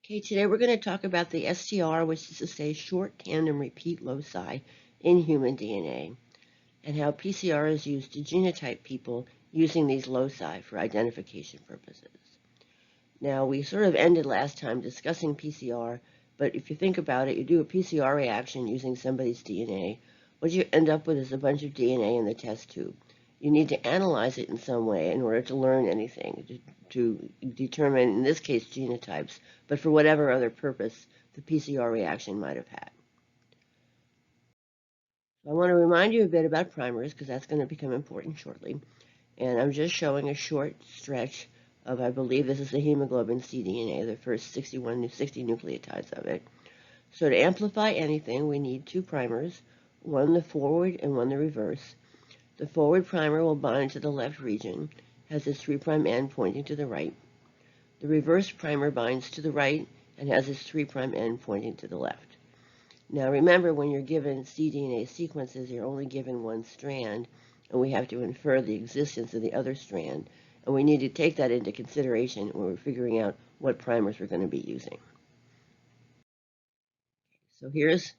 Okay, today we're going to talk about the STR, which is to say short tandem repeat loci in human DNA, and how PCR is used to genotype people using these loci for identification purposes. Now, we sort of ended last time discussing PCR, but if you think about it, you do a PCR reaction using somebody's DNA. What you end up with is a bunch of DNA in the test tube. You need to analyze it in some way in order to learn anything, to determine, in this case, genotypes, but for whatever other purpose the PCR reaction might have had. I want to remind you a bit about primers because that's going to become important shortly. And I'm just showing a short stretch of, I believe this is the hemoglobin cDNA, the first 60 nucleotides of it. So to amplify anything, we need two primers, one the forward and one the reverse. The forward primer will bind to the left region, has its 3' end pointing to the right. The reverse primer binds to the right and has its 3' end pointing to the left. Now remember, when you're given cDNA sequences, you're only given one strand, and we have to infer the existence of the other strand. And we need to take that into consideration when we're figuring out what primers we're going to be using. So here's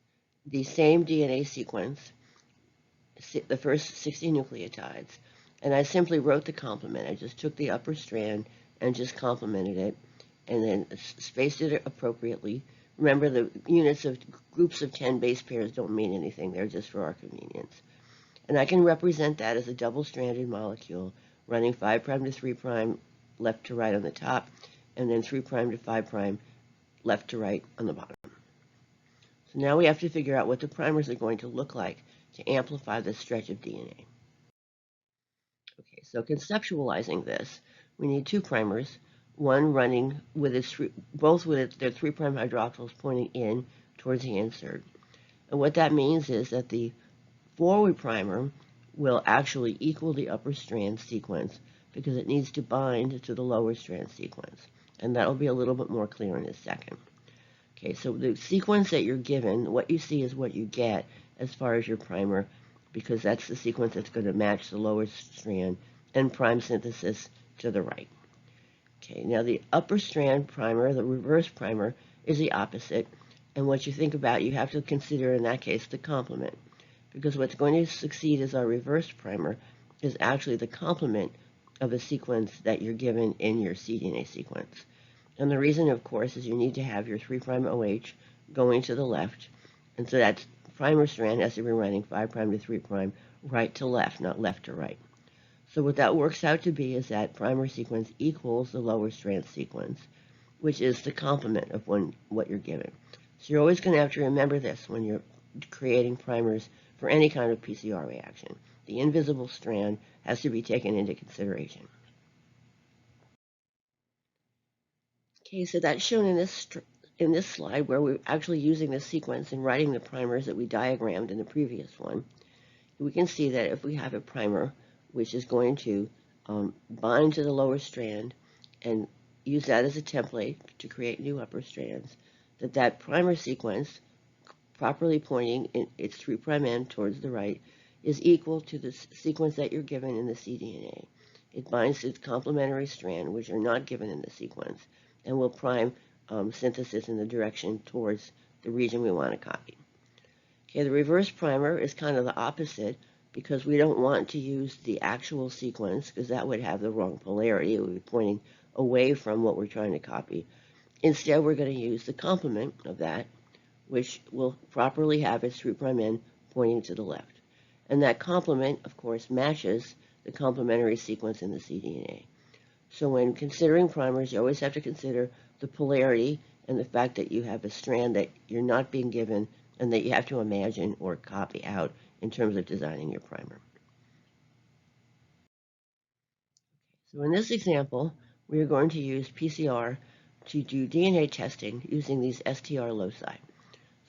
the same DNA sequence, the first 60 nucleotides, and I simply wrote the complement. I just took the upper strand and just complemented it, and then spaced it appropriately. Remember, the units of groups of 10 base pairs don't mean anything. They're just for our convenience. And I can represent that as a double-stranded molecule running 5' to 3' left to right on the top, and then 3' to 5' left to right on the bottom. So now we have to figure out what the primers are going to look like to amplify this stretch of DNA. Okay, so conceptualizing this, we need two primers, one running with both with their 3' hydroxyls pointing in towards the insert. And what that means is that the forward primer will actually equal the upper strand sequence because it needs to bind to the lower strand sequence. And that will be a little bit more clear in a second. Okay, so the sequence that you're given, what you see is what you get as far as your primer, because that's the sequence that's going to match the lower strand and prime synthesis to the right. Okay, now the upper strand primer, the reverse primer, is the opposite. And what you think about, you have to consider in that case the complement, because what's going to succeed as our reverse primer is actually the complement of a sequence that you're given in your cDNA sequence. And the reason, of course, is you need to have your 3' OH going to the left, and so that primer strand has to be running 5' to 3' right to left, not left to right. So what that works out to be is that primer sequence equals the lower strand sequence, which is the complement of what you're given. So you're always going to have to remember this when you're creating primers for any kind of PCR reaction. The invisible strand has to be taken into consideration. Okay, so that's shown in this slide where we're actually using this sequence and writing the primers that we diagrammed in the previous one. We can see that if we have a primer which is going to bind to the lower strand and use that as a template to create new upper strands, that primer sequence, properly pointing in its 3' end towards the right, is equal to the sequence that you're given in the cDNA. It binds to its complementary strand, which are not given in the sequence, and will prime synthesis in the direction towards the region we want to copy. Okay, the reverse primer is kind of the opposite because we don't want to use the actual sequence because that would have the wrong polarity. It would be pointing away from what we're trying to copy. Instead, we're going to use the complement of that, which will properly have its 3' end pointing to the left. And that complement, of course, matches the complementary sequence in the cDNA. So when considering primers, you always have to consider the polarity and the fact that you have a strand that you're not being given and that you have to imagine or copy out in terms of designing your primer. So in this example, we are going to use PCR to do DNA testing using these STR loci.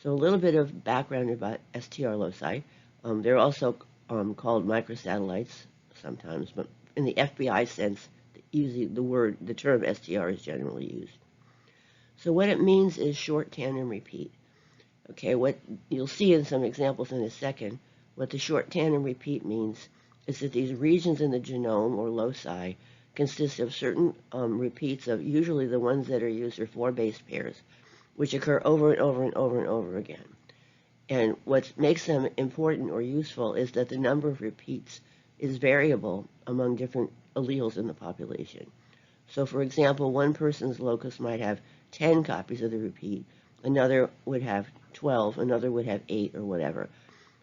So a little bit of background about STR loci. They're also called microsatellites sometimes, but in the FBI sense, usually the term STR is generally used. So what it means is short tandem repeat. Okay, what you'll see in some examples in a second, what the short tandem repeat means is that these regions in the genome or loci consists of certain repeats of usually the ones that are used are 4 base pairs, which occur over and over and over and over again. And what makes them important or useful is that the number of repeats is variable among different alleles in the population. So for example, one person's locus might have 10 copies of the repeat, another would have 12, another would have 8 or whatever.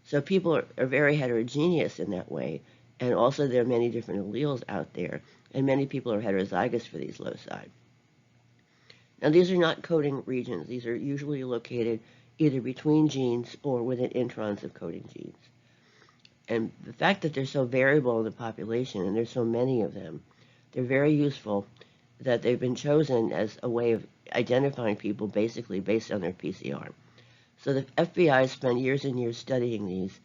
So people are very heterogeneous in that way, and also there are many different alleles out there, and many people are heterozygous for these loci. Now these are not coding regions. These are usually located either between genes or within introns of coding genes. And the fact that they're so variable in the population, and there's so many of them, they're very useful that they've been chosen as a way of identifying people basically based on their PCR. So the FBI spent years and years studying these,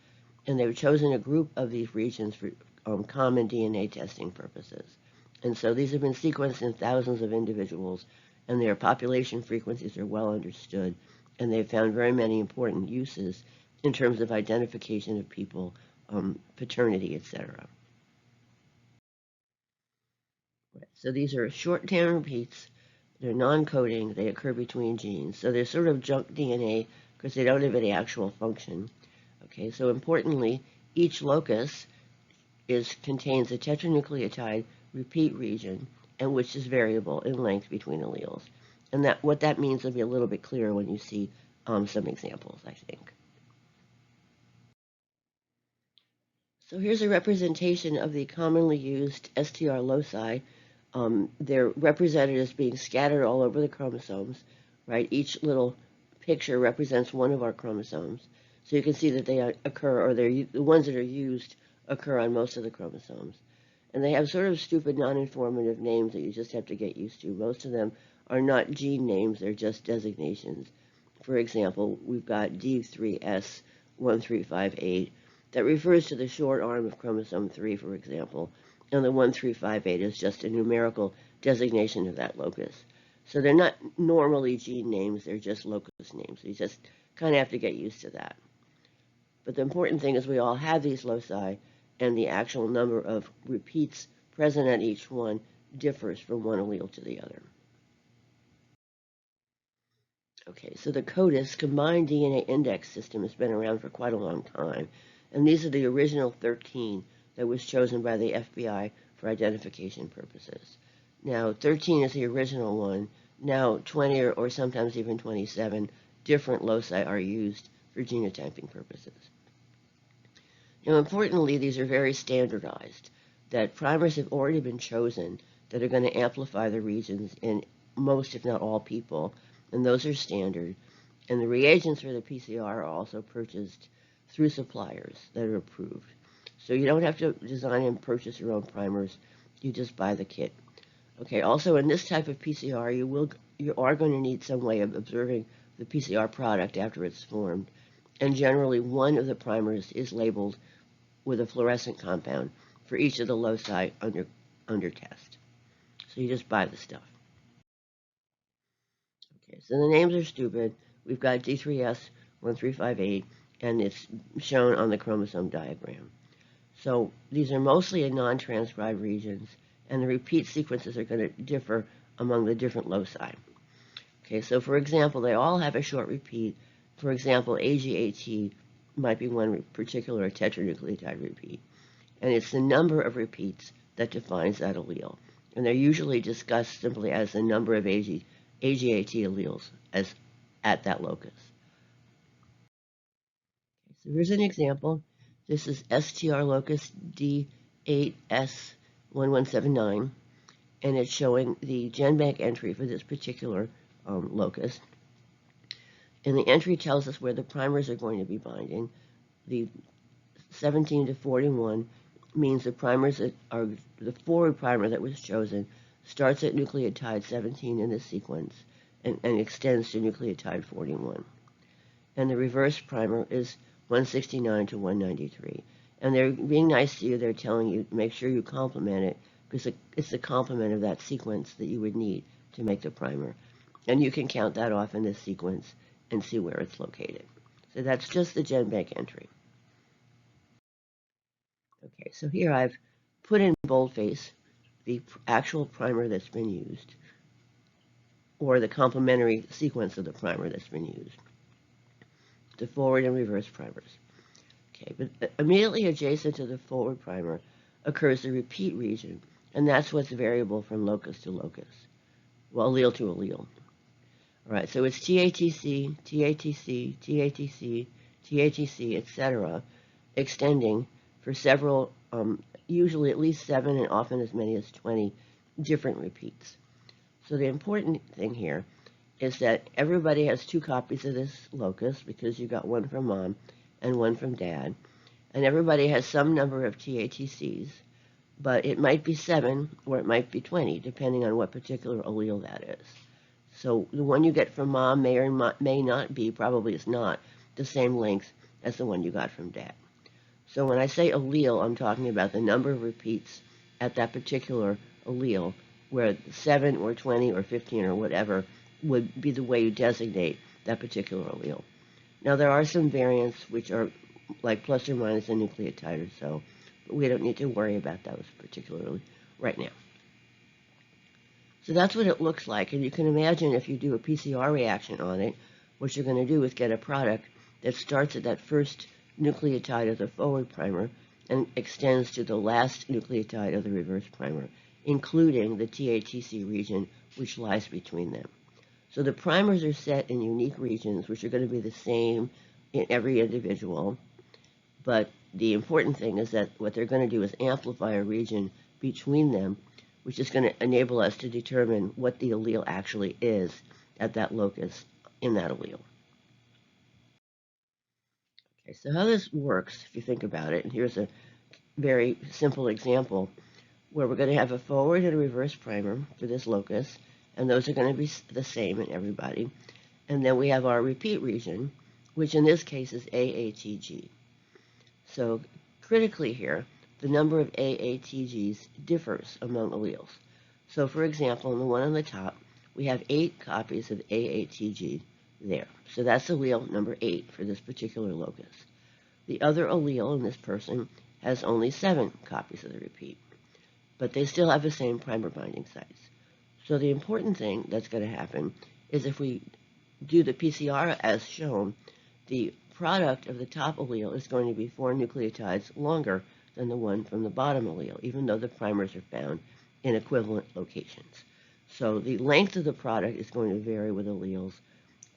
and they've chosen a group of these regions for common DNA testing purposes. And so these have been sequenced in thousands of individuals, and their population frequencies are well understood, and they've found very many important uses in terms of identification of people, paternity, etc. So these are short tandem repeats. They're non-coding. They occur between genes. So they're sort of junk DNA because they don't have any actual function. Okay, so importantly, each locus contains a tetranucleotide repeat region, and which is variable in length between alleles. And what that means will be a little bit clearer when you see some examples, I think. So here's a representation of the commonly used STR loci. They're represented as being scattered all over the chromosomes, right? Each little picture represents one of our chromosomes. So you can see that they occur, or the ones that are used occur on most of the chromosomes. And they have sort of stupid, non-informative names that you just have to get used to. Most of them are not gene names, they're just designations. For example, we've got D3S1358 that refers to the short arm of chromosome 3, for example, and the 1358 is just a numerical designation of that locus. So they're not normally gene names, they're just locus names. So you just kind of have to get used to that. But the important thing is we all have these loci, and the actual number of repeats present at each one differs from one allele to the other. Okay, so the CODIS, Combined DNA Index System, has been around for quite a long time, and these are the original 13 that was chosen by the FBI for identification purposes. Now, 13 is the original one. Now, 20 or sometimes even 27 different loci are used for genotyping purposes. Now, importantly, these are very standardized, that primers have already been chosen that are going to amplify the regions in most, if not all, people, and those are standard. And the reagents for the PCR are also purchased through suppliers that are approved. So you don't have to design and purchase your own primers, you just buy the kit. Okay, also in this type of PCR, you are going to need some way of observing the PCR product after it's formed. And generally, one of the primers is labeled with a fluorescent compound for each of the loci under test. So you just buy the stuff. Okay, so the names are stupid. We've got D3S1358, and it's shown on the chromosome diagram. So these are mostly in non-transcribed regions, and the repeat sequences are going to differ among the different loci. Okay, so for example, they all have a short repeat. For example, AGAT might be one particular tetranucleotide repeat, and it's the number of repeats that defines that allele. And they're usually discussed simply as the number of AGAT alleles at that locus. Okay, so here's an example. This is STR locus D8S1179, and it's showing the GenBank entry for this particular locus. And the entry tells us where the primers are going to be binding. The 17 to 41 means the primers that are the forward primer that was chosen starts at nucleotide 17 in the sequence and extends to nucleotide 41. And the reverse primer is 169 to 193. And they're being nice to you. They're telling you make sure you complement it because it's the complement of that sequence that you would need to make the primer. And you can count that off in this sequence and see where it's located. So that's just the GenBank entry. Okay, so here I've put in boldface the actual primer that's been used, or the complementary sequence of the primer that's been used, the forward and reverse primers. Okay, but immediately adjacent to the forward primer occurs the repeat region, and that's what's variable from locus to locus, well, allele to allele. All right, so it's TATC, TATC, TATC, TATC, etc., extending for several, usually at least 7 and often as many as 20 different repeats. So the important thing here is that everybody has 2 copies of this locus because you got one from mom and one from dad, and everybody has some number of TATCs, but it might be 7 or it might be 20, depending on what particular allele that is. So the one you get from mom may or may not be, probably is not, the same length as the one you got from dad. So when I say allele, I'm talking about the number of repeats at that particular allele, where 7 or 20 or 15 or whatever would be the way you designate that particular allele. Now there are some variants which are like plus or minus a nucleotide or so, but we don't need to worry about those particularly right now. So that's what it looks like, and you can imagine if you do a PCR reaction on it, what you're going to do is get a product that starts at that first nucleotide of the forward primer and extends to the last nucleotide of the reverse primer, including the TATC region which lies between them. So the primers are set in unique regions which are going to be the same in every individual, but the important thing is that what they're going to do is amplify a region between them, which is going to enable us to determine what the allele actually is at that locus in that allele. Okay, so how this works, if you think about it, and here's a very simple example where we're going to have a forward and a reverse primer for this locus, and those are going to be the same in everybody. And then we have our repeat region, which in this case is AATG. So critically here, the number of AATGs differs among alleles. So for example, in the one on the top, we have 8 copies of AATG there. So that's allele number 8 for this particular locus. The other allele in this person has only 7 copies of the repeat, but they still have the same primer binding sites. So the important thing that's going to happen is if we do the PCR as shown, the product of the top allele is going to be 4 nucleotides longer than the one from the bottom allele, even though the primers are found in equivalent locations. So the length of the product is going to vary with alleles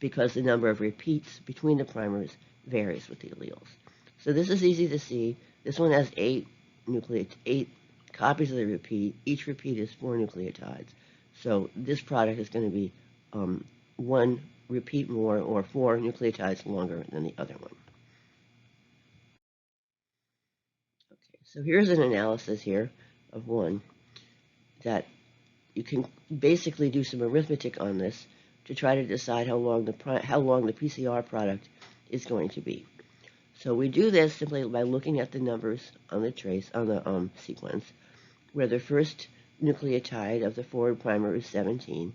because the number of repeats between the primers varies with the alleles. So this is easy to see. This one has 8 copies of the repeat. Each repeat is 4 nucleotides. So this product is going to be 1 repeat more or 4 nucleotides longer than the other one. Okay, so here's an analysis here of one that you can basically do some arithmetic on this to try to decide how long the PCR product is going to be. So we do this simply by looking at the numbers on the trace, on the sequence, where the first nucleotide of the forward primer is 17,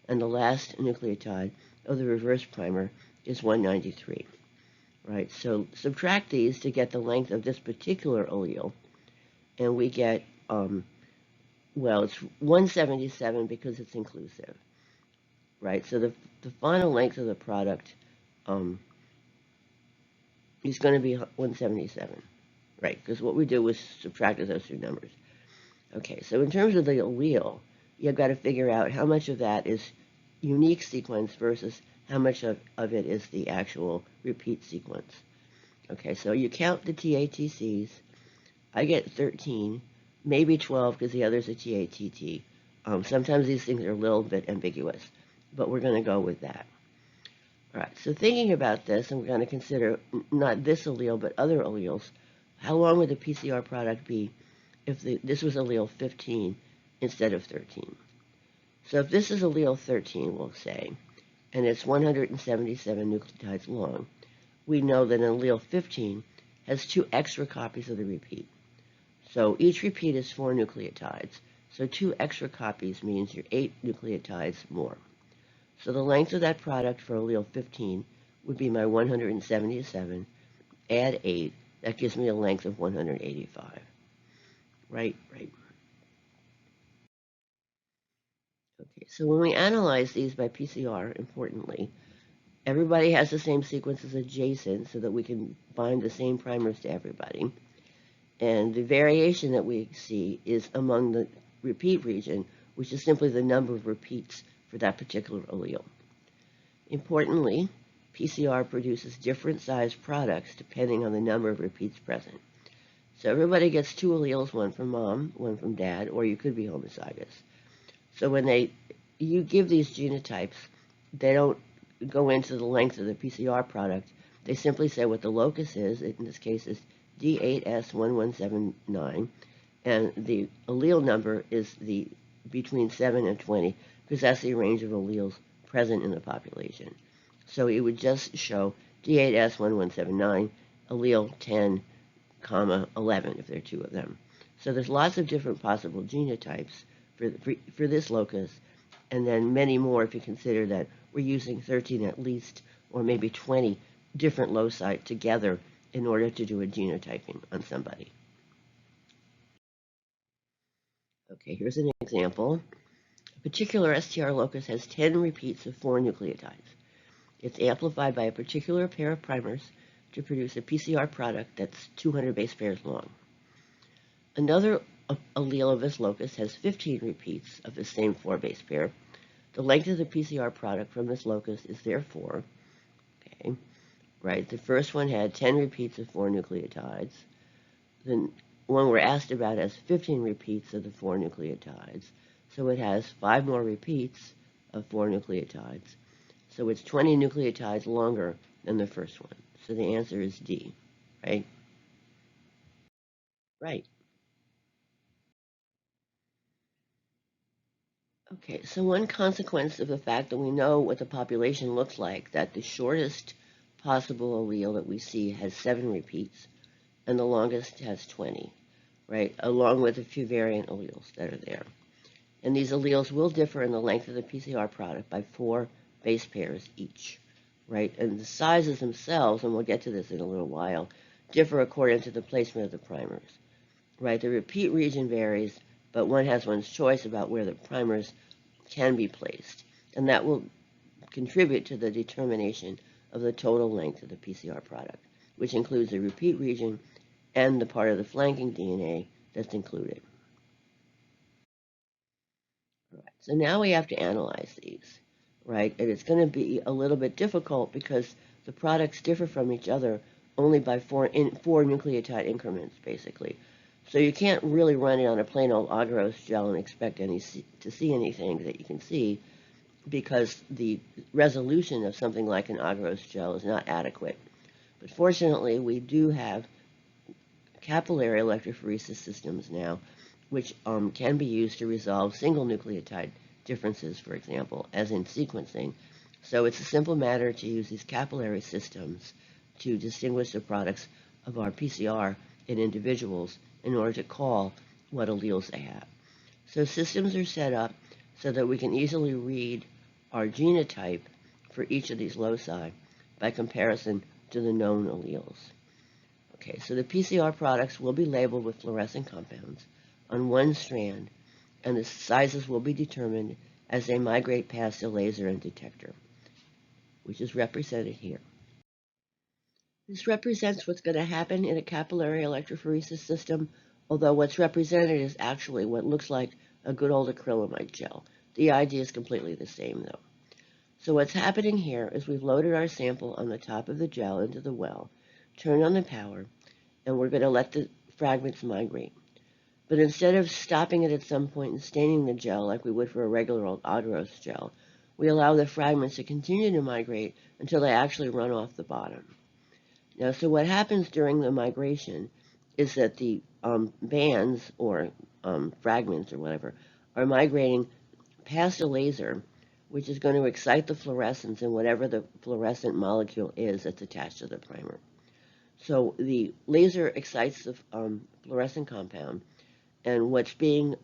and the last nucleotide of the reverse primer is 193. Right, so subtract these to get the length of this particular allele, and we get, well, it's 177 because it's inclusive. Right, so the final length of the product is going to be 177. Right, because what we do was subtract those 2 numbers. Okay, so in terms of the allele, you've got to figure out how much of that is unique sequence versus how much of it is the actual repeat sequence. Okay, so you count the TATCs. I get 13, maybe 12 because the other's a TATT. Sometimes these things are a little bit ambiguous, but we're going to go with that. All right, so thinking about this, and we're going to consider not this allele, but other alleles, how long would the PCR product be if this was allele 15 instead of 13? So if this is allele 13, we'll say, and it's 177 nucleotides long, we know that an allele 15 has 2 extra copies of the repeat. So each repeat is 4 nucleotides, so 2 extra copies means you're 8 nucleotides more. So the length of that product for allele 15 would be my 177, add 8, that gives me a length of 185. Right. So when we analyze these by PCR, importantly, everybody has the same sequences adjacent so that we can bind the same primers to everybody. And the variation that we see is among the repeat region, which is simply the number of repeats for that particular allele. Importantly, PCR produces different sized products depending on the number of repeats present. So everybody gets two alleles, one from mom, one from dad, or you could be homozygous. So when you give these genotypes, they don't go into the length of the PCR product. They simply say what the locus is. In this case, is D8S1179, and the allele number is between 7 and 20, because that's the range of alleles present in the population. So it would just show D8S1179, allele 10, 11, if there are two of them. So there's lots of different possible genotypes for this locus, and then many more if you consider that we're using 13 at least, or maybe 20 different loci together in order to do a genotyping on somebody. Okay, here's an example. A particular STR locus has 10 repeats of 4 nucleotides. It's amplified by a particular pair of primers to produce a PCR product that's 200 base pairs long. Another allele of this locus has 15 repeats of the same 4 base pair. The length of the PCR product from this locus is therefore, okay, right, the first one had 10 repeats of 4 nucleotides. The one we're asked about has 15 repeats of the 4 nucleotides. So it has 5 more repeats of 4 nucleotides. So it's 20 nucleotides longer than the first one. So the answer is D, right? Right. Okay, so one consequence of the fact that we know what the population looks like, that the shortest possible allele that we see has 7 repeats, and the longest has 20, right, along with a few variant alleles that are there. And these alleles will differ in the length of the PCR product by 4 base pairs each, right? And the sizes themselves, and we'll get to this in a little while, differ according to the placement of the primers, right? The repeat region varies, but one has one's choice about where the primers can be placed, and that will contribute to the determination of the total length of the PCR product, which includes the repeat region and the part of the flanking DNA that's included. All right, so now we have to analyze these, right? And it's going to be a little bit difficult because the products differ from each other only by 4 nucleotide increments, basically. So you can't really run it on a plain old agarose gel and expect to see anything that you can see, because the resolution of something like an agarose gel is not adequate. But fortunately, we do have capillary electrophoresis systems now, which can be used to resolve single nucleotide differences, for example, as in sequencing. So it's a simple matter to use these capillary systems to distinguish the products of our PCR in individuals in order to call what alleles they have. So systems are set up so that we can easily read our genotype for each of these loci by comparison to the known alleles. Okay, so the PCR products will be labeled with fluorescent compounds on one strand, and the sizes will be determined as they migrate past the laser and detector, which is represented here. This represents what's going to happen in a capillary electrophoresis system, although what's represented is actually what looks like a good old acrylamide gel. The idea is completely the same, though. So what's happening here is we've loaded our sample on the top of the gel into the well, turned on the power, and we're going to let the fragments migrate. But instead of stopping it at some point and staining the gel like we would for a regular old agarose gel, we allow the fragments to continue to migrate until they actually run off the bottom. Now, so what happens during the migration is that the bands or fragments or whatever are migrating past a laser, which is going to excite the fluorescence in whatever the fluorescent molecule is that's attached to the primer. So the laser excites the fluorescent compound, and what's being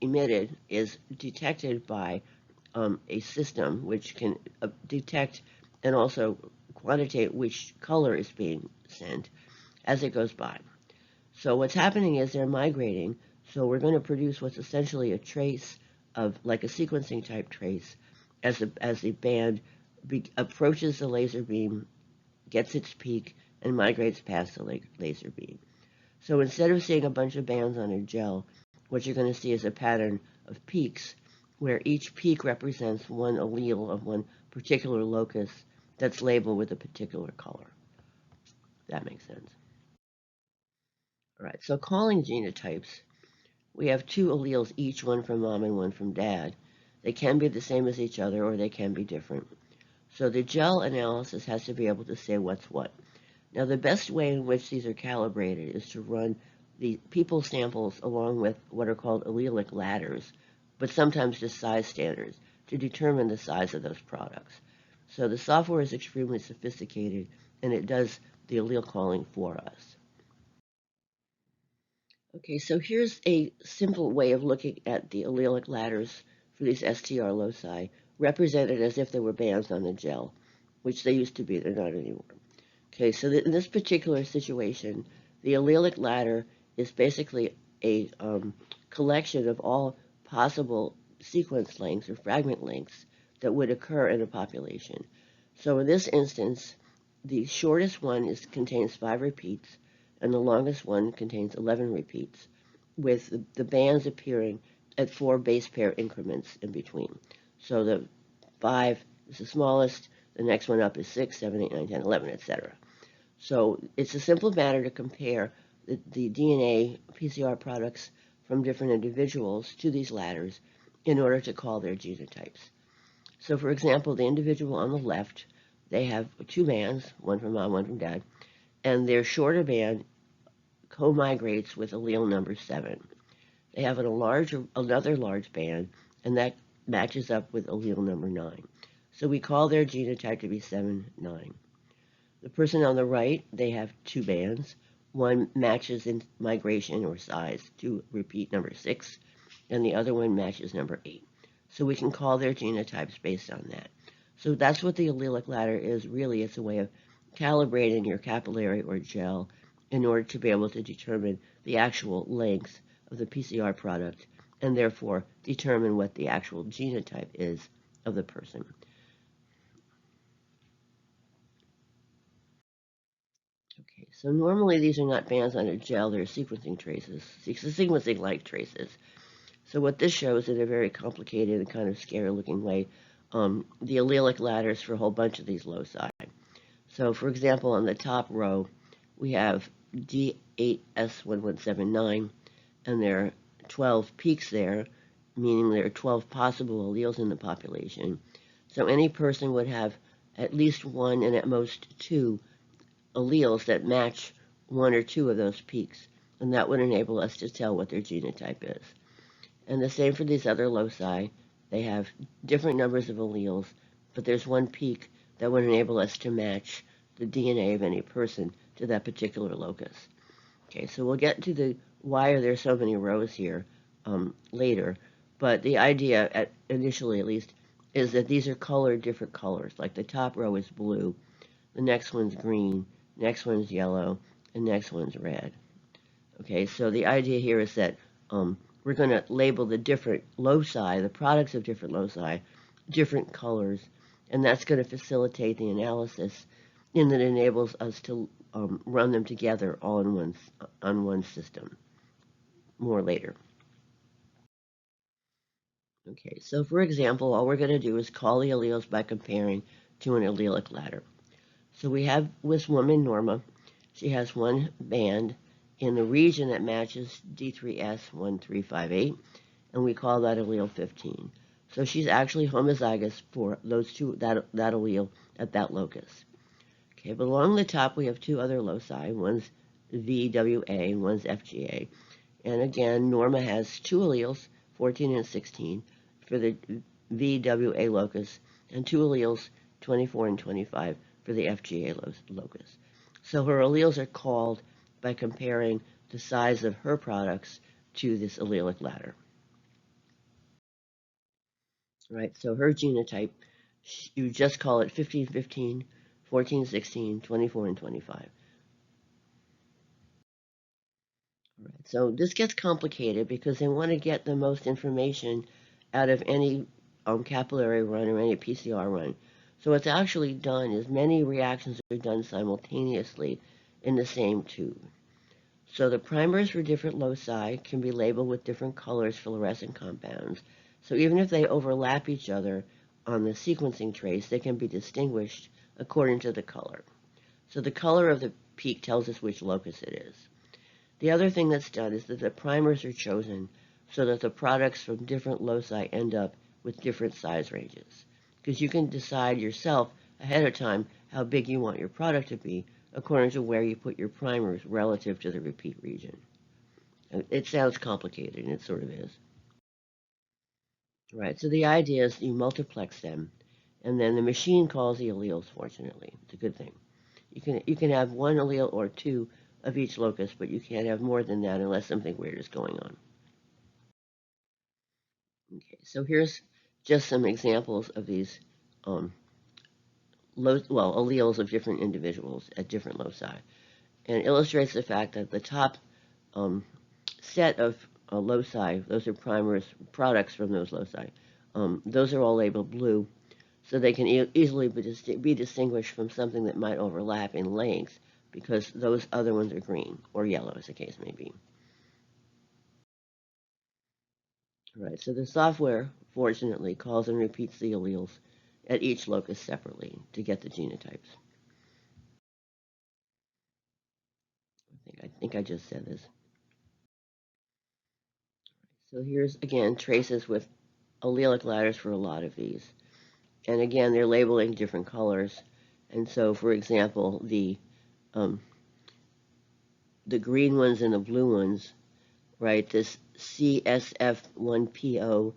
emitted is detected by a system which can detect and also quantitate which color is being sent as it goes by. So what's happening is they're migrating, so we're going to produce what's essentially a trace of like a sequencing type trace as the band approaches the laser beam, gets its peak, and migrates past the laser beam. So instead of seeing a bunch of bands on a gel, what you're going to see is a pattern of peaks where each peak represents one allele of one particular locus that's labeled with a particular color. That makes sense. All right, so calling genotypes, we have two alleles, each one from mom and one from dad. They can be the same as each other or they can be different. So the gel analysis has to be able to say what's what. Now, the best way in which these are calibrated is to run the people samples along with what are called allelic ladders, but sometimes just size standards, to determine the size of those products. So the software is extremely sophisticated, and it does the allele calling for us. Okay, so here's a simple way of looking at the allelic ladders for these STR loci, represented as if they were bands on a gel, which they used to be, they're not anymore. Okay, so in this particular situation, the allelic ladder is basically a collection of all possible sequence lengths or fragment lengths that would occur in a population. So in this instance, the shortest one contains 5 repeats, and the longest one contains 11 repeats, with the bands appearing at 4 base pair increments in between. So the 5 is the smallest, the next one up is 6, 7, 8, 9, 10, 11, etc. So it's a simple matter to compare the DNA PCR products from different individuals to these ladders in order to call their genotypes. So for example, the individual on the left, they have 2 bands, one from mom, one from dad, and their shorter band co-migrates with allele number 7. They have another large band, and that matches up with allele number 9. So we call their genotype to be 7, 9. The person on the right, they have 2 bands. One matches in migration or size to repeat number 6, and the other one matches number 8. So we can call their genotypes based on that. So that's what the allelic ladder is. Really, it's a way of calibrating your capillary or gel in order to be able to determine the actual length of the PCR product and therefore determine what the actual genotype is of the person. Okay, so normally these are not bands on a gel, they're sequencing traces, sequencing-like traces. So what this shows in a very complicated and kind of scary-looking way, the allelic ladders for a whole bunch of these loci. So for example, on the top row, we have D8S1179, and there are 12 peaks there, meaning there are 12 possible alleles in the population. So any person would have at least 1 and at most 2 alleles that match 1 or 2 of those peaks, and that would enable us to tell what their genotype is. And the same for these other loci. They have different numbers of alleles, but there's one peak that would enable us to match the DNA of any person to that particular locus. Okay, so we'll get to the why are there so many rows here later, but the idea, initially at least, is that these are colored different colors. Like the top row is blue, the next one's green, next one's yellow, and next one's red. Okay, so the idea here is that we're going to label the different loci, the products of different loci, different colors, and that's going to facilitate the analysis in that it enables us to run them together all in one system. More later. Okay, so for example, all we're going to do is call the alleles by comparing to an allelic ladder. So we have this woman, Norma. She has one band in the region that matches D3S1358, and we call that allele 15. So she's actually homozygous for those two, that allele at that locus. Okay, but along the top we have 2 other loci. One's VWA and one's FGA. And again, Norma has 2 alleles, 14 and 16, for the VWA locus, and 2 alleles, 24 and 25, for the FGA locus. So her alleles are called by comparing the size of her products to this allelic ladder. Right, so her genotype, you just call it 15, 15, 14, 16, 24, and 25. All right, so this gets complicated because they want to get the most information out of any capillary run or any PCR run. So what's actually done is many reactions are done simultaneously in the same tube. So the primers for different loci can be labeled with different colors fluorescent compounds. So even if they overlap each other on the sequencing trace, they can be distinguished according to the color. So the color of the peak tells us which locus it is. The other thing that's done is that the primers are chosen so that the products from different loci end up with different size ranges. Because you can decide yourself ahead of time how big you want your product to be according to where you put your primers relative to the repeat region. It sounds complicated, and it sort of is. Right, so the idea is you multiplex them, and then the machine calls the alleles, fortunately. It's a good thing. You can have one allele or two of each locus, but you can't have more than that unless something weird is going on. Okay, so here's just some examples of these alleles of different individuals at different loci, and illustrates the fact that the top set of loci, those are primers, products from those loci, those are all labeled blue, so they can easily be distinguished from something that might overlap in length, because those other ones are green, or yellow, as the case may be. Right, so the software, fortunately, calls and repeats the alleles at each locus separately to get the genotypes. I think I just said this. So here's, again, traces with allelic ladders for a lot of these. And again, they're labeling different colors. And so, for example, the green ones and the blue ones, right, this CSF1PO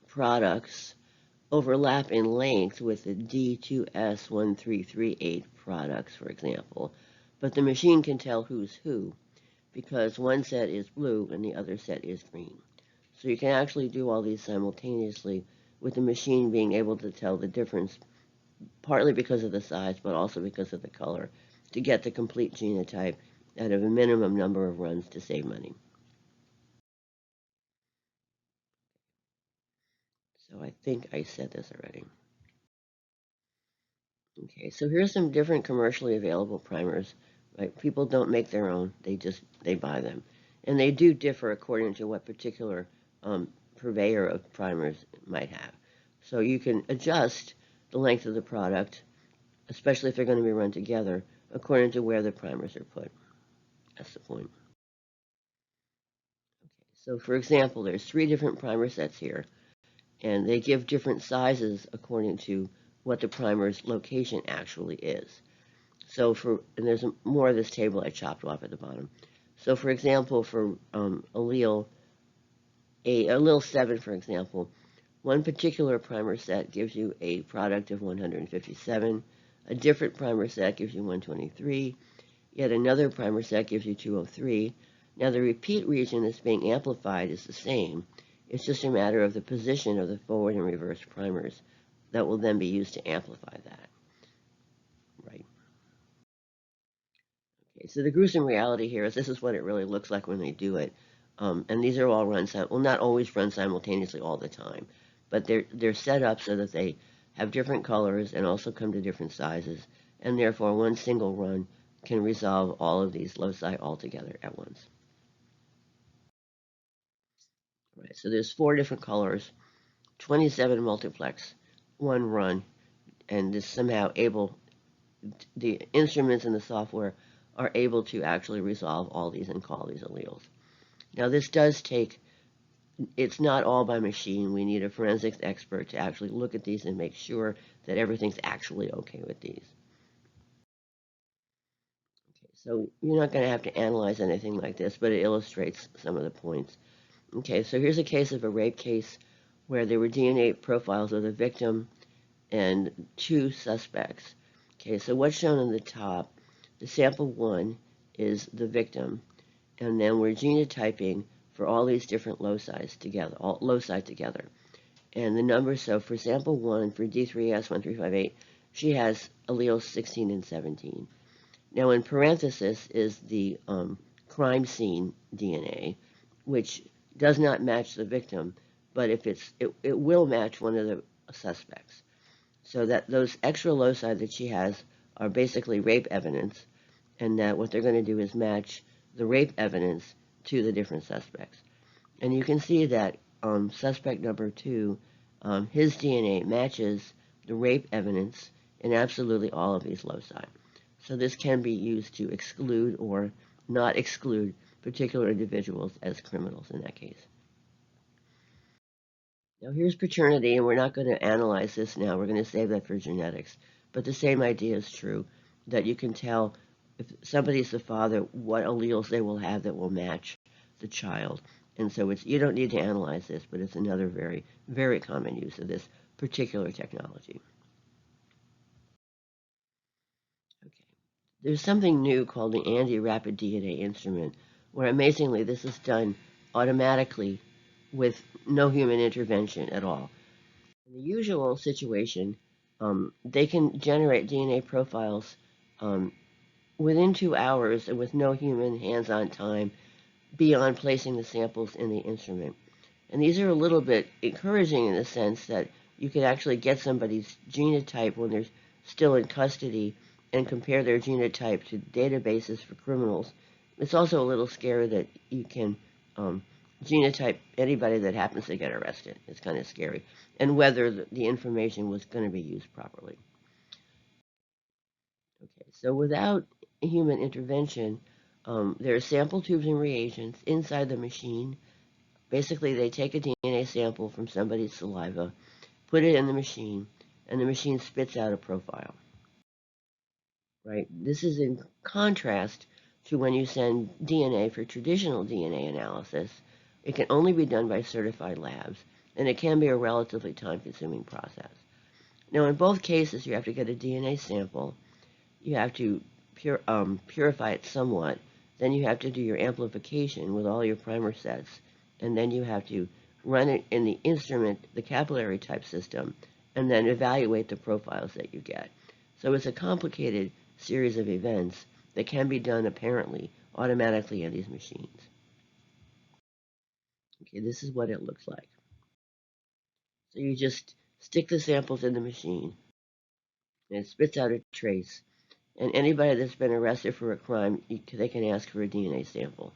products overlap in length with the D2S1338 products, for example. But the machine can tell who's who because one set is blue and the other set is green. So you can actually do all these simultaneously with the machine being able to tell the difference, partly because of the size, but also because of the color, to get the complete genotype out of a minimum number of runs to save money. So I think I said this already. Okay, so here's some different commercially available primers. Right? People don't make their own; they buy them, and they do differ according to what particular purveyor of primers might have. So you can adjust the length of the product, especially if they're going to be run together, according to where the primers are put. That's the point. Okay, so for example, there's 3 different primer sets here, and they give different sizes according to what the primer's location actually is. So and there's more of this table I chopped off at the bottom. So for example, for allele 7, for example, one particular primer set gives you a product of 157, a different primer set gives you 123, yet another primer set gives you 203. Now the repeat region that's being amplified is the same. It's just a matter of the position of the forward and reverse primers that will then be used to amplify that. Right. Okay, so the gruesome reality here is this is what it really looks like when they do it. And these are all run, not always run simultaneously all the time, but they're set up so that they have different colors and also come to different sizes, and therefore one single run can resolve all of these loci all together at once. Right, so there's 4 different colors, 27 multiplex, 1 run, and this somehow the instruments in the software are able to actually resolve all these and call these alleles. Now this does take, it's not all by machine. We need a forensics expert to actually look at these and make sure that everything's actually okay with these. Okay, so you're not going to have to analyze anything like this, but it illustrates some of the points. Okay, so here's a case of a rape case where there were DNA profiles of the victim and 2 suspects. Okay, so what's shown on the top, the sample 1 is the victim, and then we're genotyping for all these different loci together. And the numbers, so for sample 1, for D3S1358, she has alleles 16 and 17. Now in parenthesis is the crime scene DNA, which does not match the victim, but if it will match one of the suspects. So that those extra loci that she has are basically rape evidence, and that what they're going to do is match the rape evidence to the different suspects. And you can see that suspect number 2, his DNA matches the rape evidence in absolutely all of these loci. So this can be used to exclude or not exclude particular individuals as criminals in that case. Now here's paternity, and we're not going to analyze this now. We're going to save that for genetics. But the same idea is true, that you can tell if somebody's the father what alleles they will have that will match the child. And so you don't need to analyze this, but it's another very, very common use of this particular technology. Okay. There's something new called the ANDE Rapid DNA instrument, where amazingly this is done automatically with no human intervention at all. In the usual situation, they can generate DNA profiles within 2 hours and with no human hands-on time beyond placing the samples in the instrument. And these are a little bit encouraging in the sense that you could actually get somebody's genotype when they're still in custody and compare their genotype to databases for criminals. It's also a little scary that you can genotype anybody that happens to get arrested. It's kind of scary. And whether the information was going to be used properly. Okay, so without human intervention, there are sample tubes and reagents inside the machine. Basically, they take a DNA sample from somebody's saliva, put it in the machine, and the machine spits out a profile. Right? This is in contrast to when you send DNA for traditional DNA analysis. It can only be done by certified labs, and it can be a relatively time-consuming process. Now, in both cases, you have to get a DNA sample. You have to purify it somewhat. Then you have to do your amplification with all your primer sets. And then you have to run it in the instrument, the capillary type system, and then evaluate the profiles that you get. So it's a complicated series of events that can be done apparently automatically in these machines. Okay, this is what it looks like. So you just stick the samples in the machine, and it spits out a trace. And anybody that's been arrested for a crime, they can ask for a DNA sample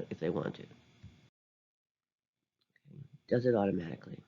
if they want to. Okay. Does it automatically.